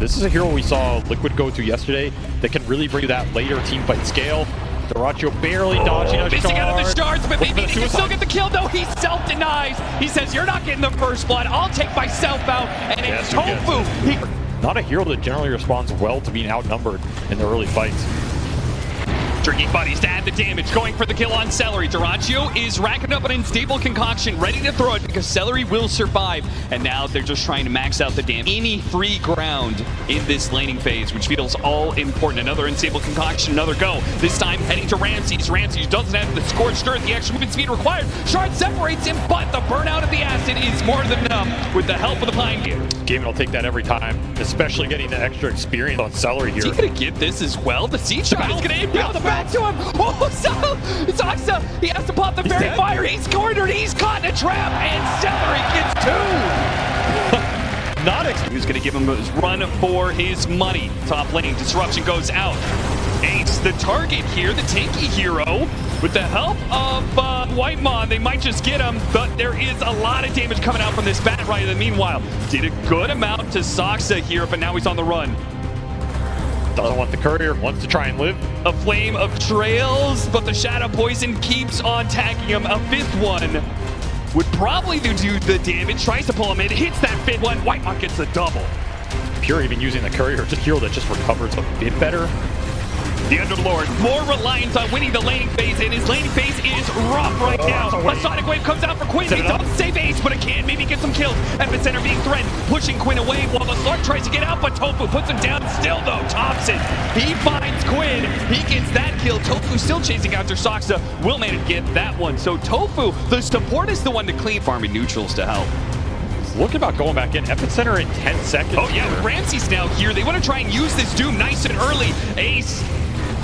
This is a hero we saw Liquid go to yesterday that can really bring that later teamfight scale. Dyrachyo barely dodging a missing out of the shards, but maybe he can still get the kill. No, he self-denies. He says, you're not getting the first blood. I'll take myself out, and it's Tofu. Not a hero that generally responds well to being outnumbered in the early fights. Drinking buddies to add the damage, going for the kill on Celery. Dyrachyo is racking up an unstable concoction, ready to throw it because Celery will survive. And now they're just trying to max out the damage. Any free ground in this laning phase, which feels all important. Another unstable concoction, another go. This time heading to Ramses. Ramses doesn't have the scorched earth, the extra movement speed required. Shard separates him, but the burnout of the acid is more than enough with the help of the Pine Gear. Gaming will take that every time, especially getting the extra experience on Celery here. Is he gonna get this as well? The siege shot is gonna inbound back to him. Oh, Saksa, he has to pop the fairy fire. He's cornered, he's caught in a trap, and Celery gets two. Who's gonna give him a run for his money? Top lane, disruption goes out. Ace, the target here, the tanky hero. With the help of Whitemon, they might just get him, but there is a lot of damage coming out from this bat right. Meanwhile, did a good amount to Saksa here, but now he's on the run. Doesn't want the courier, wants to try and live. A flame of trails, but the shadow poison keeps on tagging him. A fifth one would probably do the damage. Tries to pull him in, hits that fifth one. Whitemon gets the double. Pure even using the courier, just a hero that just recovers a bit better. The Underlord, more reliant on winning the laning phase, and his laning phase is rough right now. A Sonic Wave comes out for Quin. He doesn't save Ace, but it can maybe get some kills. Epicenter being threatened, pushing Quin away while the Slark tries to get out, but Tofu puts him down still though. Topson, he finds Quin. He gets that kill. Tofu still chasing after Saksa. Will manage to get that one. So Tofu, the support is the one to clean, farming neutrals to help. Looking about going back in. Epicenter in 10 seconds. Oh yeah, Ramses now here. They want to try and use this Doom nice and early. Ace,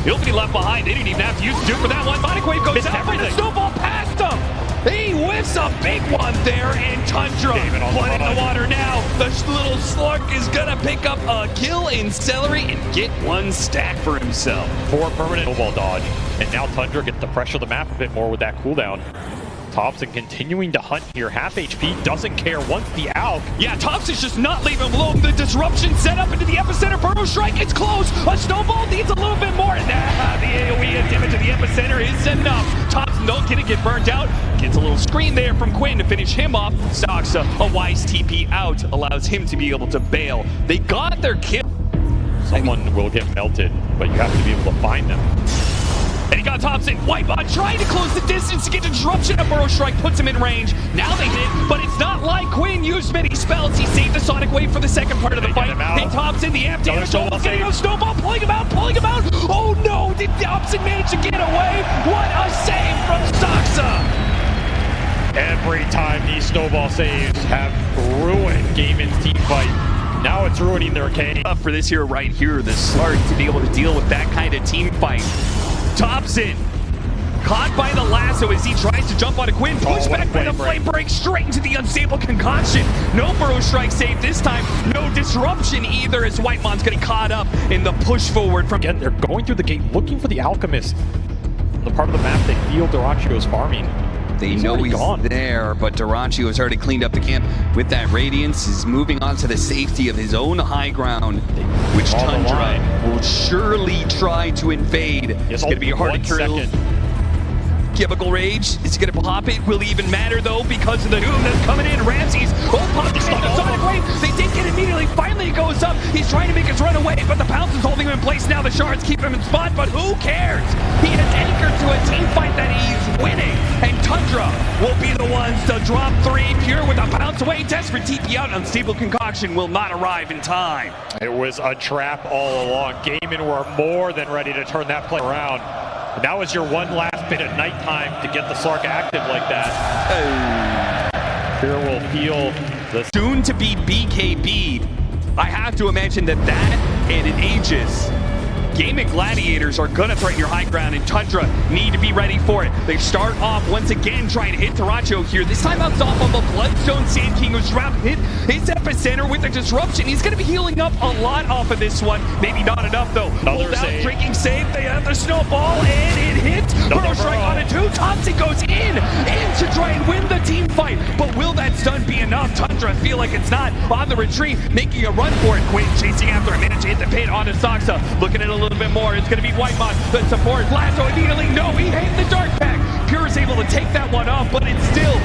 he'll be left behind. They didn't even have to use Doom for that one. Sonic Wave goes out, but the snowball past him. He whiffs a big one there, and Tundra blood in the water now. The little Slark is gonna pick up a kill in Celery and get one stack for himself. 4 permanent snowball dodge, and now Tundra gets to pressure the map a bit more with that cooldown. Topson continuing to hunt here. Half HP, doesn't care, wants the out. Yeah, Topson's just not leaving him alone. The disruption set up into the epicenter. Burrow Strike, it's close. A snowball needs a little bit more. Nah, the AoE damage to the epicenter is enough. Topson don't get burnt out. Gets a little screen there from Quin to finish him off. Saksa, a wise TP out, allows him to be able to bail. They got their kill. Someone will get melted, but you have to be able to find them. And he got Topson. Whitemon trying to close the distance to get the disruption. A Burrow Strike puts him in range. Now they hit, but it's not like Quin used many spells. He saved the Sonic Wave for the second part of the fight. Hey, Topson, the amp damage. Snowball pulling him out. Oh no, did Topson manage to get away? What a save from Saksa. Every time these snowball saves have ruined Gaiman's team fight. Now it's ruining their game. For this hero right here, the Slark to be able to deal with that kind of team fight. Topson caught by the lasso as he tries to jump on a Quin. Push back by the flame break straight into the unstable concoction. No Burrow Strike save this time. No disruption either as Whitemon's getting caught up in the push forward from. Again, they're going through the gate looking for the Alchemist. The part of the map they feel Dyrachyo is farming. They know he's there, but Dyrachyo has already cleaned up the camp with that Radiance. Is moving on to the safety of his own high ground, which Tundra will surely try to invade. It's going to be hard to kill. Chemical Rage, is he going to pop it? Will it even matter though because of the Doom that's coming in? Ramses, popped the Sonic Wave. They did get immediately. Finally it goes up. He's trying to make his run away, but the Pounce is holding him in place now. The Shards keep him in spot, but who cares? He is anchored to a team fight that he's winning, and Tundra will be the ones to drop 3. Pure with a Pounce away. Desperate TP out. Unstable concoction will not arrive in time. It was a trap all along. Gaiman were more than ready to turn that play around. Now is your one last bit at nighttime to get the Slark active like that. Here will feel the soon to be BKB. I have to imagine that and an Aegis Game and Gladiators are gonna threaten your high ground, and Tundra need to be ready for it. They start off once again trying to hit dyrachyo here. This time out off of a Bloodstone Sand King who's around hit his epicenter with a disruption. He's gonna be healing up a lot off of this one. Maybe not enough though. Hold out, drinking save. They have the snowball and it hits. Burrow strike on it too. Topson goes in to try and win the team fight. But will that stun be enough? Tundra feel like it's not. On the retreat, making a run for it. Quin chasing after him. Managed to hit the pit onto Soxa. Looking at it a little bit more. It's going to be Whitemon. The support. Lasso immediately. No, he hit the dark pack. Pure is able to take that one off, but it's still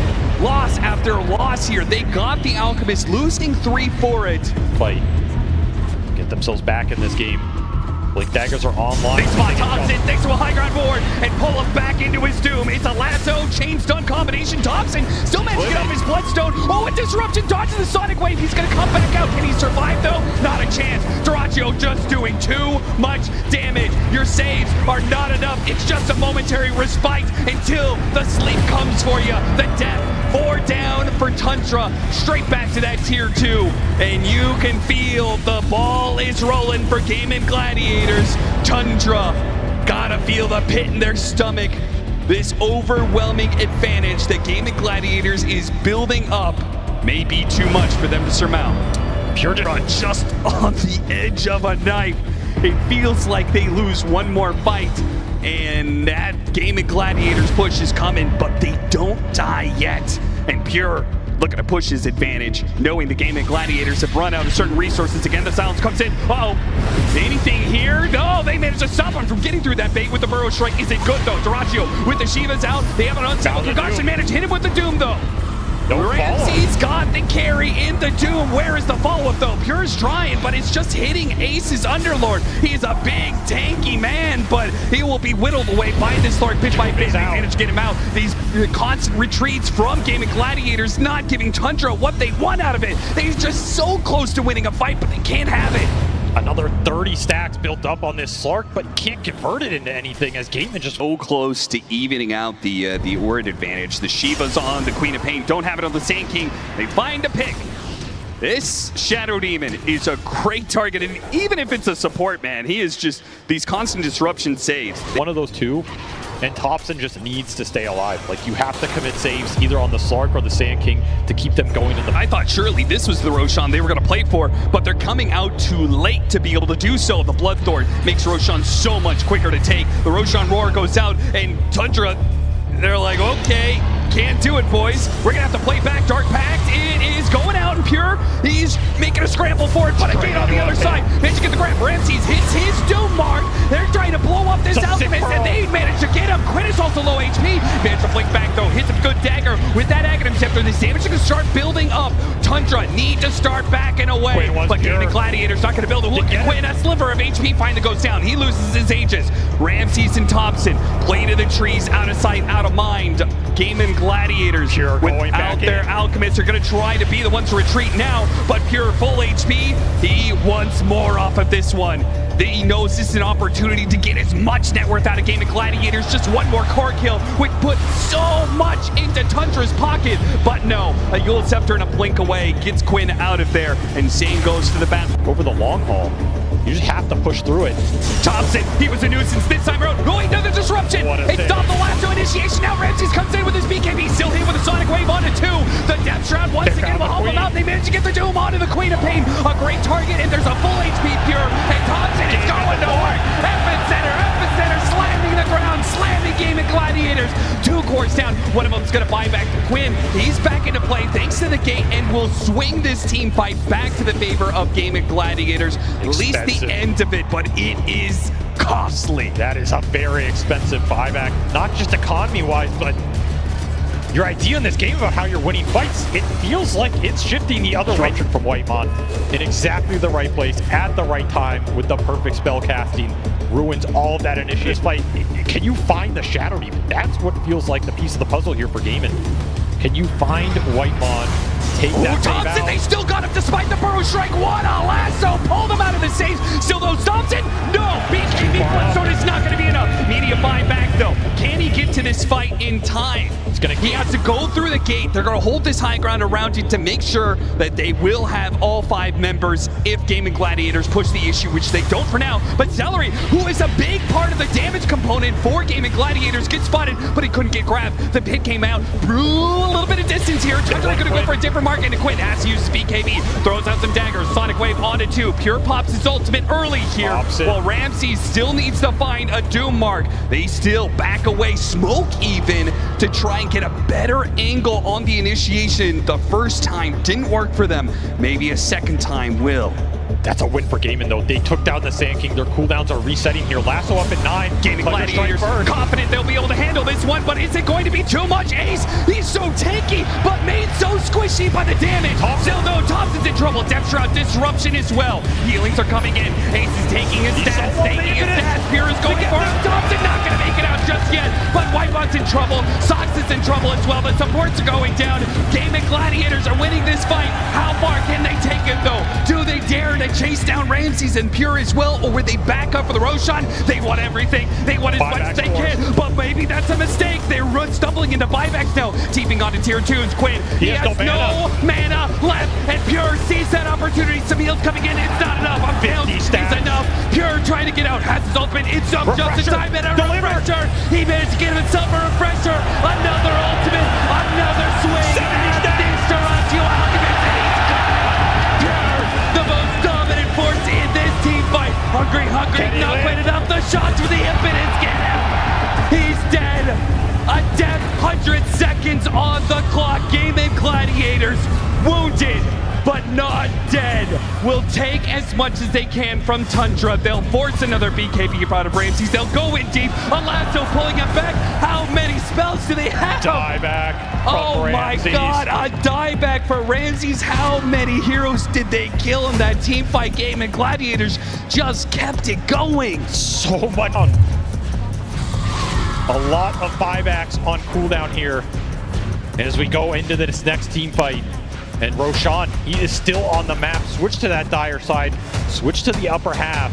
loss after loss here. They got the Alchemist losing 3 for it. Fight. Get themselves back in this game. Blink daggers are online. They spot Topson thanks to a high ground board and pull him back into his doom. It's a lasso, chain stun combination. Topson still managed to get off his bloodstone. Oh, a disruption, dodges the sonic wave. He's gonna come back out. Can he survive though? Not a chance. Dyrachyo just doing too much damage. Your saves are not enough. It's just a momentary respite until the sleep comes for you. The death. 4 down for Tundra, straight back to that tier 2. And you can feel the ball is rolling for Game and Gladiators. Tundra gotta feel the pit in their stomach. This overwhelming advantage that Game and Gladiators is building up may be too much for them to surmount. Pure just on the edge of a knife. It feels like they lose one more fight. And that Game and Gladiators push is coming, but they don't die yet. And Pure looking to push his advantage, knowing the Game and Gladiators have run out of certain resources. Again, the silence comes in. Uh-oh. Anything here? No, they managed to stop him from getting through that bait with the Burrow Strike. Is it good, though? Dyrachyo with the Shivas out. They have an unstable concoction. Managed to hit him with the Doom, though. Ramsey's got the carry in the Doom. Where is the follow-up though? Pure's trying, but it's just hitting Ace's Underlord. He's a big, tanky man, but he will be whittled away by this Lord pitch by bit. They managed to get him out. These constant retreats from Game and Gladiators not giving Tundra what they want out of it. They're just so close to winning a fight, but they can't have it. Another 30 stacks built up on this Slark, but can't convert it into anything as Game just so close to evening out the Aura advantage. The Shiva's on, the Queen of Pain don't have it on the Sand King. They find a pick. This Shadow Demon is a great target, and even if it's a support, man, he is just these constant disruption saves. One of those two, and Topson just needs to stay alive. Like, you have to commit saves either on the Slark or the Sand King to keep them going in the... I thought surely this was the Roshan they were going to play for, but they're coming out too late to be able to do so. The Bloodthorn makes Roshan so much quicker to take. The Roshan Roar goes out, and Tundra, they're like, okay, can't do it, boys. We're going to have to play back Dark Pact. It is going out and Pure. He's making a scramble for it, but a gate on the other side. Managed to get the grab. Ramses hits his Doom mark. They're trying to blow up this Alchemist, and they managed to get him. Quin is also low HP. Managed to flick back, though. Hits a good dagger with that Aghanim Scepter. This damage is going to start building up. Tundra need to start backing away. But Game and Gladiators not going to build a look at Quin. A sliver of HP finally goes down. He loses his Aegis. Ramses and Topson play to the trees, out of sight, out of mind. Game and Gladiators Pure without their Alchemists are going to try to be the ones to retreat now, but Pure full HP. He wants more off of this one. He knows this is an opportunity to get as much net worth out of Game of Gladiators. Just one more core kill would put so much into Tundra's pocket. But no, a Yule Scepter and a blink away gets Quin out of there, and same goes to the battle. Over the long haul, you just have to push through it. Topson, he was a nuisance this time around. Going to the disruption. It stopped the lasso initiation. Now Ramses comes in with his BKB, still hit with a Sonic Wave onto 2. The Death Shroud once again will help him out. They managed to get the Doom onto the Queen of Pain. A great target, and there's a full HP Pure. And Topson is going to work. Epicenter slamming the ground, slamming Game and Gladiators. 2 cores down. One of them's going to buy back to Quin. He's back into play thanks to the gate, and will swing this team fight back to the favor of Game and Gladiators. At least the end of it, but it is costly. That is a very expensive buyback, not just economy-wise, but your idea in this game about how you're winning fights. It feels like it's shifting the other way from Whitemon in exactly the right place at the right time with the perfect spell casting. Ruins all of that initiative fight. Can you find the Shadow Demon? That's what feels like the piece of the puzzle here for Gaming. Can you find Whitemon? Take that Topson, they still got him despite the Burrow Strike. What a lasso! Pulled him out of the saves. Still though, Topson? No! BKB Bloodstone is not going to be enough. Immediate buyback though. Can he get to this fight in time? He has to go through the gate. They're going to hold this high ground around it to make sure that they will have all 5 members if Gaming Gladiators push the issue, which they don't for now. But Celery, who is a big part of the damage component for Gaming Gladiators, gets spotted, but he couldn't get grabbed. The pit came out. Brew a little bit of distance here. Tundra going to go for a different mark, and Quin has to use BKB. Throws out some daggers. Sonic Wave onto 2. Pure pops his ultimate early here. While Ramsey still needs to find a Doom mark. They still back away, smoke even, to try and get a better angle on the initiation. The first time didn't work for them. Maybe a second time will. That's a win for Gaming though. They took down the Sand King. Their cooldowns are resetting here. Lasso up at 9. Gaming Gladiators confident they'll be able to handle this one, but is it going to be too much? Ace, he's so tanky, but made so squishy by the damage. Still though, Topson's in trouble. Depth Shroud disruption as well. Healings are coming in. Ace is taking his stats, taking his stats. Pure is going for him. Topson not going to make it out just yet, but Whitebot's in trouble. Sox is in trouble as well. The supports are going down. Gaming Gladiators are winning this fight. How far can they take it though? Do they dare to chase down Ramses and Pure as well, or would they back up for the Roshan? They want everything. They want as much as they can, but maybe that's a mistake. They're stumbling into buybacks now. Teeping onto tier 2's Quin. He has no mana left, and Pure sees that opportunity. Some heals coming in. It's not enough. I'm down. It's enough. Pure trying to get out. Has his ultimate. It's up just in time. And a refresher. He managed to get himself a refresher. Another ultimate. Another swing. Dyrachyo Alchemist. Pure, the most dominant force in this team fight. Hungry, not quite enough. The shots with the impetus get him. He's dead. A death, 100 seconds on the clock. Gaming Gladiators wounded, but not dead. Will take as much as they can from Tundra. They'll force another BKB out of Ramses. They'll go in deep. A lasso pulling him back. How many spells do they have? Dieback. Oh my god, a dieback for Ramses. How many heroes did they kill in that team fight game? And Gladiators just kept it going. So much. A lot of buybacks on cooldown here. And as we go into this next team fight, and Roshan, he is still on the map. Switch to that dire side. Switch to the upper half.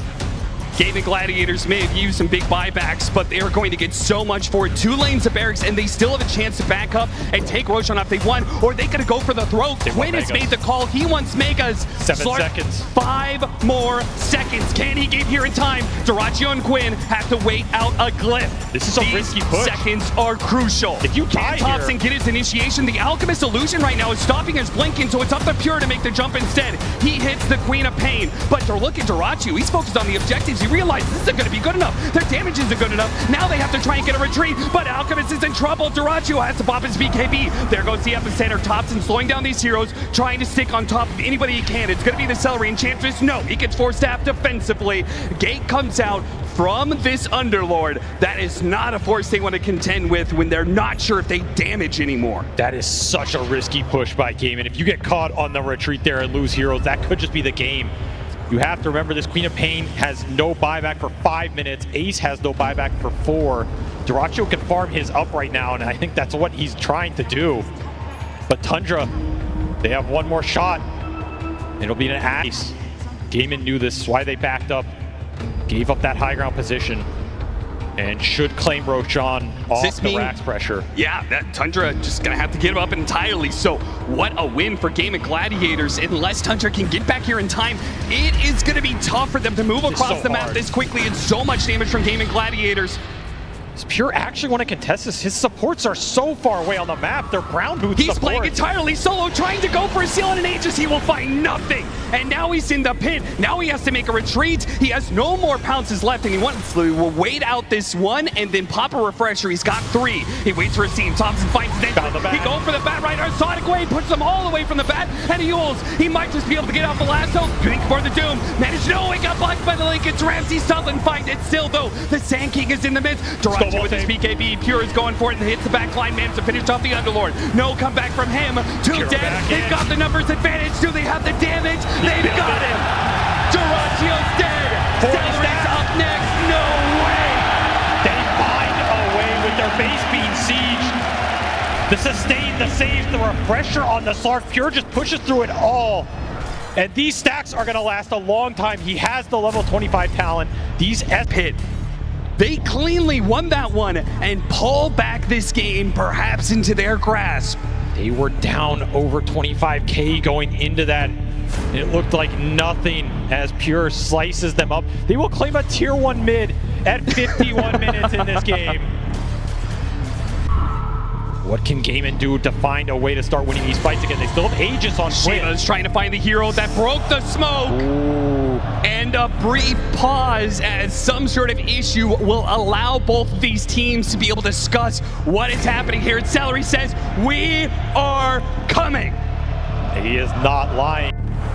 Gaming Gladiators may have used some big buybacks, but they are going to get so much for it. 2 lanes of barracks, and they still have a chance to back up and take Roshan if they want, or they could go for the throw. Quin has made the call. He wants Megas. 7 seconds. 5 more seconds. Can he get here in time? Dyrachyo and Quin have to wait out a glyph. This is a risky push. Seconds are crucial. If you tie here, Topson get his initiation. The Alchemist illusion right now is stopping his blinking, so it's up to Pure to make the jump instead. He hits the Queen of Pain, but to look at Dyrachyo, he's focused on the objectives. He realized this isn't going to be good enough. Their damage isn't good enough. Now they have to try and get a retreat, but Alchemist is in trouble. Dyrachyo has to pop his BKB. There goes the epicenter. Topson slowing down these heroes, trying to stick on top of anybody he can. It's going to be the Celery Enchantress. No, he gets forced out defensively. Gate comes out from this Underlord. That is not a force they want to contend with when they're not sure if they damage anymore. That is such a risky push by Game, and if you get caught on the retreat there and lose heroes, that could just be the game. You have to remember this Queen of Pain has no buyback for 5 minutes. Ace has no buyback for 4. Dyrachyo can farm his up right now, and I think that's what he's trying to do. But Tundra, they have one more shot. It'll be an ace. Gaiman knew this, why they backed up, gave up that high ground position, and should claim Roshan off the Rax pressure. Yeah, that Tundra just gonna have to give up entirely. So what a win for Gaming Gladiators. Unless Tundra can get back here in time, it is gonna be tough for them to move across the map this quickly, and so much damage from Gaming Gladiators. Does Pure actually want to contest this? His supports are so far away on the map. They're ground boots. He's playing entirely solo, trying to go for a seal in an Aegis. He will find nothing. And now he's in the pit. Now he has to make a retreat. He has no more pounces left, and he wants to wait out this one and then pop a refresher. He's got 3. He waits for a scene. Topson fights his entry. He goes for the bat right now. Sonic Wave puts them all away from the bat, and he ults. He might just be able to get off the lasso. Think for the Doom. Managed no, he got blocked by the Liek. It's Ramsey Sutherland fight it still, though. The Sand King is in the midst. Dyrachyo with his BKB. Pure is going for it and hits the back line. Man to finish off the Underlord. No comeback from him. 2 dead. They've got the numbers advantage. Do they have the damage? They've got him. Dyrachyo's dead. Celery's up next. No way. They find a way with their base being sieged. The sustain, the save, the refresher on the Sark. Pure just pushes through it all. And these stacks are going to last a long time. He has the level 25 talent. These pit. They cleanly won that one and pull back this game perhaps into their grasp. They were down over 25K going into that. It looked like nothing as Pure slices them up. They will claim a tier 1 mid at 51 minutes in this game. What can Gaimin do to find a way to start winning these fights again? They still have Aegis on Quin. Shiva's trying to find the hero that broke the smoke. Ooh. And a brief pause as some sort of issue will allow both of these teams to be able to discuss what is happening here. And Celery says, "We are coming." He is not lying.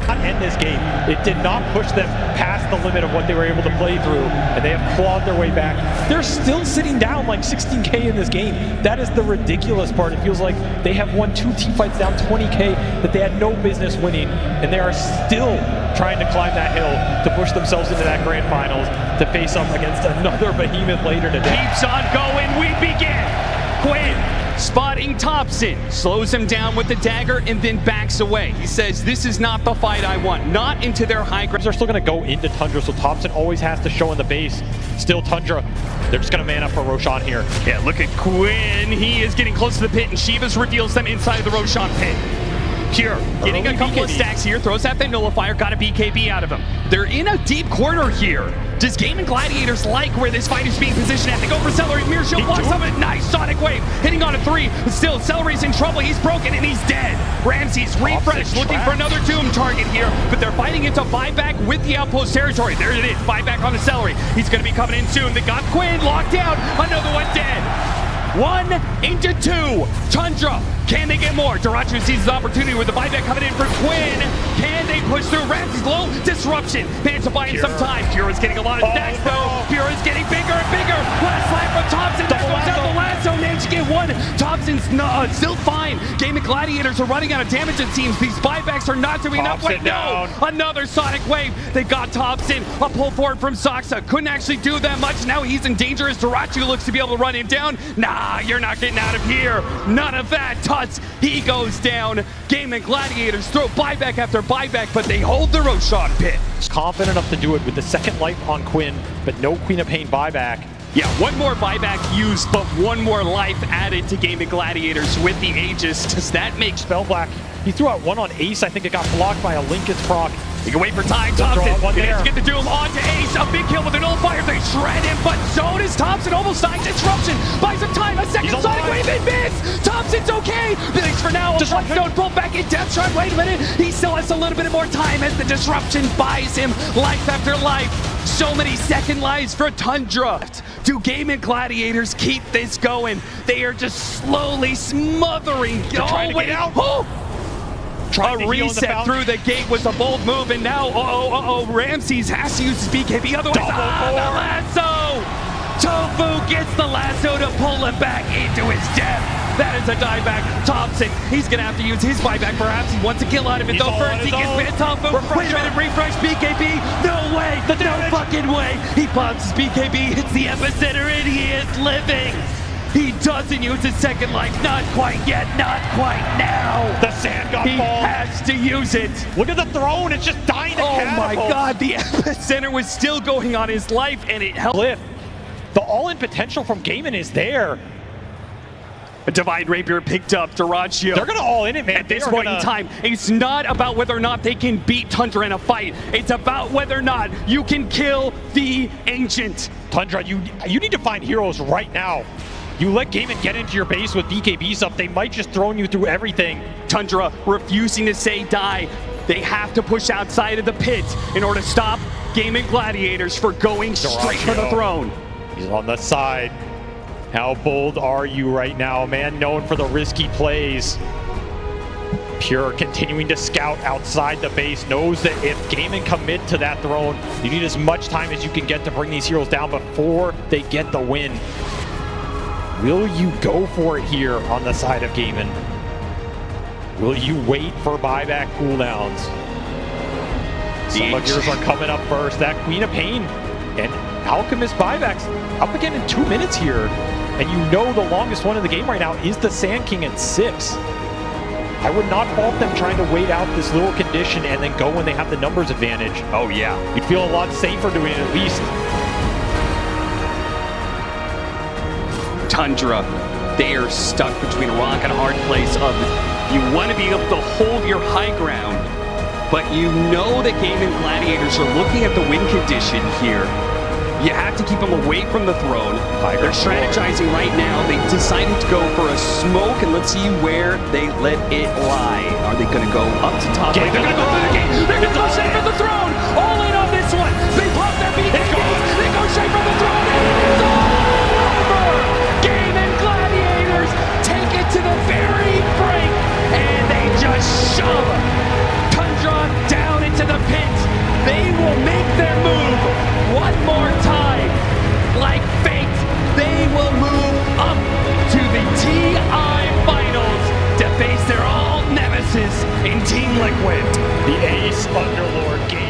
Not end this game. It did not push them past the limit of what they were able to play through, and they have clawed their way back. They're still sitting down like 16K in this game. That is the ridiculous part. It feels like they have won 2 team fights down 20K that they had no business winning, and they are still trying to climb that hill to push themselves into that grand finals to face up against another behemoth later today. Keeps on going. We begin. Quin spotting Topson, slows him down with the dagger and then backs away. He says, "This is not the fight I want." Not into their high ground. They're still going to go into Tundra, so Topson always has to show in the base. Still Tundra. They're just going to man up for Roshan here. Yeah, look at Quin. He is getting close to the pit, and Shivas reveals them inside of the Roshan pit. Pure getting a couple of stacks here, throws out the nullifier, got a BKB out of him. They're in a deep corner here. Does Game and Gladiators like where this fight is being positioned at? They go for Celery, Mirror Shield blocks up a nice Sonic Wave, hitting on a 3. Still, Celery's in trouble, he's broken and he's dead. Ramsey's refreshed, looking for another Doom target here, but they're fighting into buyback with the outpost territory. There it is, buyback on the Celery. He's gonna be coming in soon. They got Quin locked down, another one dead. 1 into 2. Tundra. Can they get more? Dyrachyo sees his opportunity with the buyback coming in for Quin. Can they push through? Ramsey's low. Disruption. Managed to buy in some time. Pure is getting a lot of stacks though. Pure is getting bigger and bigger. Last slap from Topson. There goes down the lasso. Managed to get one. Topson's still fine. Game of Gladiators are running out of damage it seems. These buybacks are not doing enough. Wait, no. Another Sonic Wave. They got Topson. A pull forward from Saksa. Couldn't actually do that much. Now he's in danger as Dyrachyo looks to be able to run him down. Nah, you're not getting out of here. None of that. Tuts. He goes down. Game and Gladiators throw buyback after buyback, but they hold the Roshan pit. Confident enough to do it with the second life on Quin, but no Queen of Pain buyback. Yeah, one more buyback used, but one more life added to Game of Gladiators with the Aegis. Does that make Spellblack? He threw out one on Ace. I think it got blocked by a Lincoln's proc. You can wait for time. Topson managed to get the Doom onto Ace. A big kill with a nullifier. They shred him, but so does Topson. Almost dying. Disruption. Buys him time. A second Sonic Wave and miss. Topson's okay. Thanks for now. Just one stone pulled back in Death Shard. Wait a minute. He still has a little bit more time as the disruption buys him life after life. So many second lives for Tundra. Do Game and Gladiators keep this going? They are just slowly smothering. Trying to get out. A reset through the gate was a bold move, and now, Ramses has to use his BKB, otherwise, the lasso! Tofu gets the lasso to pull him back into his death. That is a dieback. Topson, he's gonna have to use his buyback, perhaps. He wants a kill out of it, though. First, he gets bit. Tofu, wait a minute, refresh, BKB. No way, no fucking way. He pops his BKB, hits the epicenter, and he is living. He doesn't use his second life. Not quite yet. Not quite now. The sand got He has to use it. Look at the throne. It's just dying to catapult. My God. The epicenter was still going on his life, and it helped. The all-in potential from Gaimin is there. A Divine Rapier picked up Dyrachyo. They're going to all in it, man. At this point in time, it's not about whether or not they can beat Tundra in a fight. It's about whether or not you can kill the Ancient. Tundra, you need to find heroes right now. You let Gaimin get into your base with BKBs up, they might just throw you through everything. Tundra refusing to say die. They have to push outside of the pit in order to stop Game and Gladiators for going straight for the throne. He's on the side. How bold are you right now, man? Known for the risky plays. Pure continuing to scout outside the base, knows that if Gaimin commit to that throne, you need as much time as you can get to bring these heroes down before they get the win. Will you go for it here on the side of Gaimin? Will you wait for buyback cooldowns? Some of yours are coming up first. That Queen of Pain and Alchemist buybacks up again in 2 minutes here. And you know the longest one in the game right now is the Sand King at 6. I would not fault them trying to wait out this little condition and then go when they have the numbers advantage. Oh yeah. You'd feel a lot safer doing it at least. Tundra, they are stuck between a rock and a hard place of you want to be able to hold your high ground, but you know that Game and Gladiators are looking at the win condition here. You have to keep them away from the throne. They're strategizing right now. They decided to go for a smoke, and let's see where they let it lie. Are they going to go up to top? They're going to go for the game. They're going to go straight for the throne. All in on this one. They block that beat. They go straight for the throne. It's all over. Game and Gladiators take it to the very brink, and they just shove Tundra down into the pit. They will make their move one more time. Like fate, they will move up to the TI Finals to face their old nemesis in Team Liquid. The ace Underlord game.